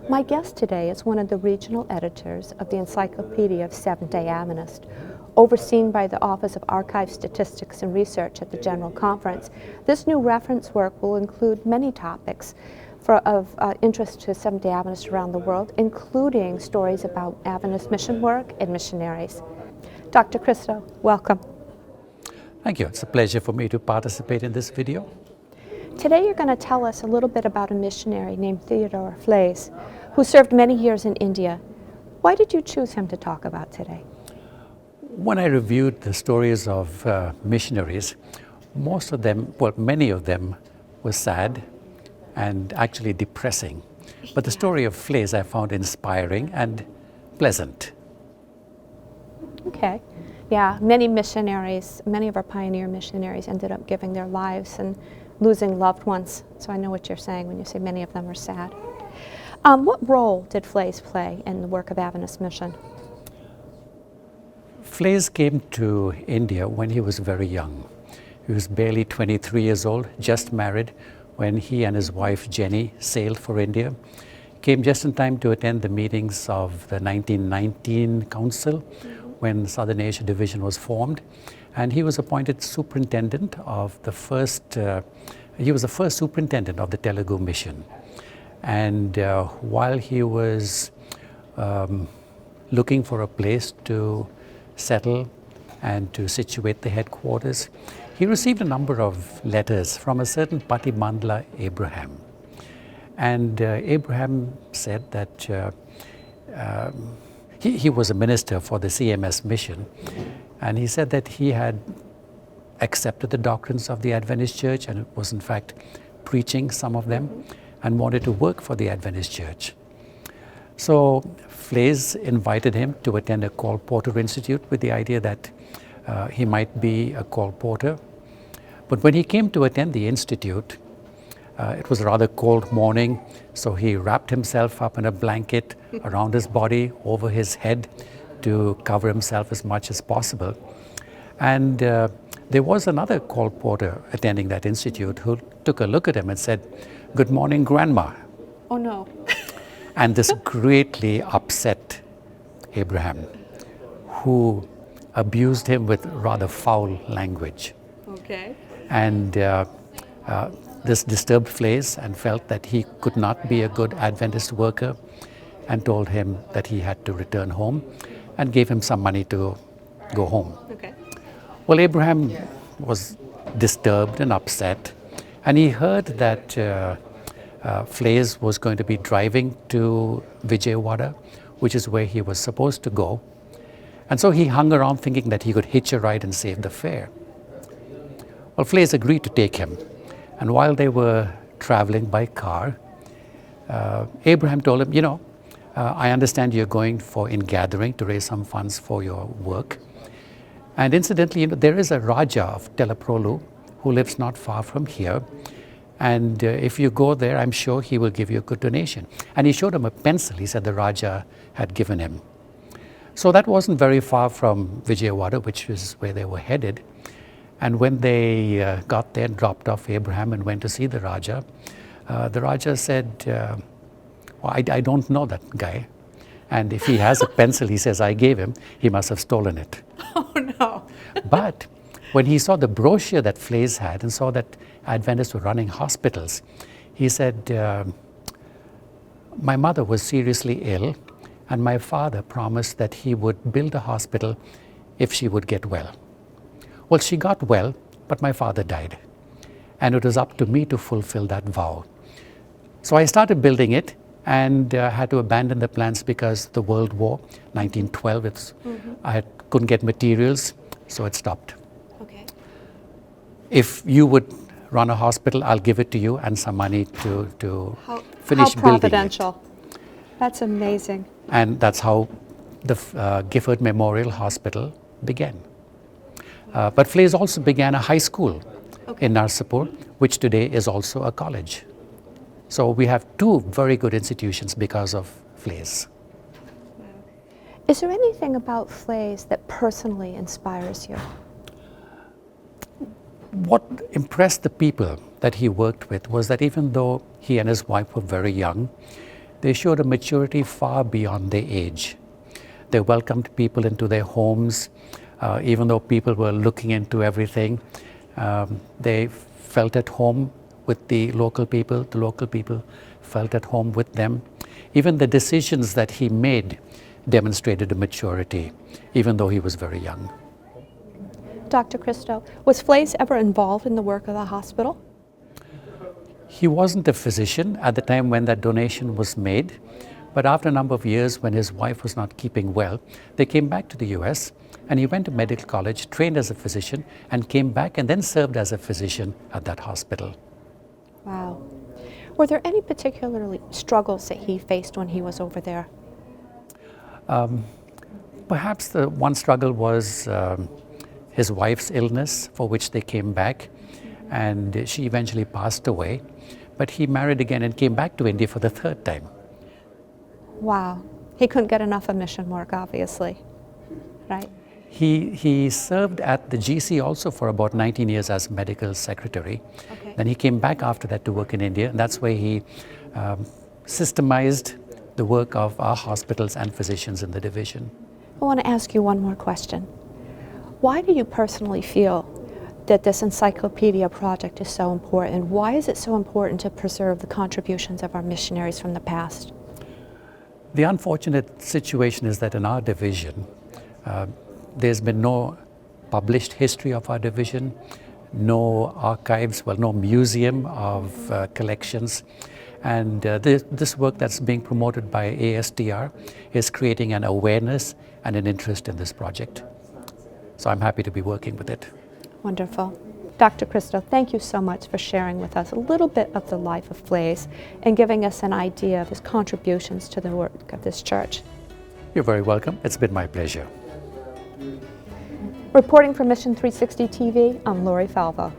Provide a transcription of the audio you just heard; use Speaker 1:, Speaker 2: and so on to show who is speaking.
Speaker 1: My guest today is one of the regional editors of the Encyclopedia of Seventh-day Adventist, overseen by the Office of Archive Statistics and Research at the General Conference. This new reference work will include many topics of interest to Seventh-day Adventists around the world, including stories about Adventist mission work and missionaries. Dr. Cristo, welcome.
Speaker 2: Thank you. It's a pleasure for me to participate in this video.
Speaker 1: Today you're going to tell us a little bit about a missionary named Flaiz, who served many years in India. Why did you choose him to talk about today?
Speaker 2: When I reviewed the stories of missionaries, most of them, well, many of them were sad and actually depressing. But the story of Flaiz I found inspiring and pleasant.
Speaker 1: Okay. Yeah, many missionaries, many of our pioneer missionaries ended up giving their lives and losing loved ones. So I know what you're saying when you say many of them are sad. What role did Flaiz play in the work of Adventist mission?
Speaker 2: Flaiz came to India when he was very young. He was barely 23 years old, just married, when he and his wife Jenny sailed for India. Came just in time to attend the meetings of the 1919 Council when the Southern Asia Division was formed. And he was appointed superintendent of the first, he was the first superintendent of the Telugu mission. And while he was looking for a place to settle and to situate the headquarters, he received a number of letters from a certain Patimandla Abraham. And Abraham said that he was a minister for the CMS mission, and he said that he had accepted the doctrines of the Adventist Church and was in fact preaching some of them and wanted to work for the Adventist Church. So Flaiz invited him to attend a colporteur institute with the idea that he might be a colporteur. But when he came to attend the institute, it was a rather cold morning, so he wrapped himself up in a blanket around his body, over his head, to cover himself as much as possible. And there was another colporteur attending that institute who took a look at him and said, "Good morning, Grandma."
Speaker 1: Oh no.
Speaker 2: And this greatly upset Abraham, who abused him with rather foul language.
Speaker 1: Okay.
Speaker 2: And this disturbed Flaiz and felt that he could not be a good Adventist worker and told him that he had to return home and gave him some money to go home.
Speaker 1: Okay.
Speaker 2: Well, Abraham was disturbed and upset, and he heard that Flaiz was going to be driving to Vijayawada, which is where he was supposed to go. And so he hung around thinking that he could hitch a ride and save the fare. Well, Flaiz agreed to take him. And while they were traveling by car, Abraham told him, I understand you're going for ingathering to raise some funds for your work. And incidentally, there is a Raja of Teleprolu who lives not far from here. And if you go there, I'm sure he will give you a good donation. And he showed him a pencil he said the Raja had given him. So that wasn't very far from Vijayawada, which is where they were headed. And when they got there and dropped off Abraham and went to see the Raja said, well, I don't know that guy. And if he has a pencil, he says, I gave him, he must have stolen it.
Speaker 1: Oh no.
Speaker 2: But when he saw the brochure that Flaiz had and saw that Adventists were running hospitals, he said, my mother was seriously ill, and my father promised that he would build a hospital if she would get well. Well, she got well, but my father died. And it was up to me to fulfill that vow. So I started building it and had to abandon the plans because the World War, 1912, I couldn't get materials, so it stopped.
Speaker 1: Okay.
Speaker 2: If you would run a hospital, I'll give it to you and some money to finish
Speaker 1: how
Speaker 2: building
Speaker 1: providential.
Speaker 2: it.
Speaker 1: That's amazing.
Speaker 2: And that's how the Gifford Memorial Hospital began. But Flaiz also began a high school in Narsapur, which today is also a college. So we have two very good institutions because of Flaiz.
Speaker 1: Is there anything about Flaiz that personally inspires you?
Speaker 2: What impressed the people that he worked with was that even though he and his wife were very young, they showed a maturity far beyond their age. They welcomed people into their homes, even though people were looking into everything. They felt at home with the local people felt at home with them. Even the decisions that he made demonstrated a maturity, even though he was very young.
Speaker 1: Dr. Cristo, was Flaiz ever involved in the work of the hospital?
Speaker 2: He wasn't a physician at the time when that donation was made, but after a number of years when his wife was not keeping well, they came back to the US and he went to medical college, trained as a physician, and came back and then served as a physician at that hospital.
Speaker 1: Wow. Were there any particular struggles that he faced when he was over there?
Speaker 2: Perhaps the one struggle was his wife's illness, for which they came back, and she eventually passed away. But he married again and came back to India for the third time.
Speaker 1: Wow. He couldn't get enough of mission work, obviously, right?
Speaker 2: He served at the GC also for about 19 years as medical secretary.
Speaker 1: Okay.
Speaker 2: Then he came back after that to work in India, and that's where he systemized the work of our hospitals and physicians in the division.
Speaker 1: I want to ask you one more question. Why do you personally feel that this encyclopedia project is so important? Why is it so important to preserve the contributions of our missionaries from the past?
Speaker 2: The unfortunate situation is that in our division, there's been no published history of our division, no archives, well, no museum of collections. And this work that's being promoted by ASTR is creating an awareness and an interest in this project. So I'm happy to be working with it.
Speaker 1: Wonderful. Dr. Cristo, thank you so much for sharing with us a little bit of the life of Flaiz and giving us an idea of his contributions to the work of this church.
Speaker 2: You're very welcome. It's been my pleasure.
Speaker 1: Reporting for Mission 360 TV, I'm Lori Falvo.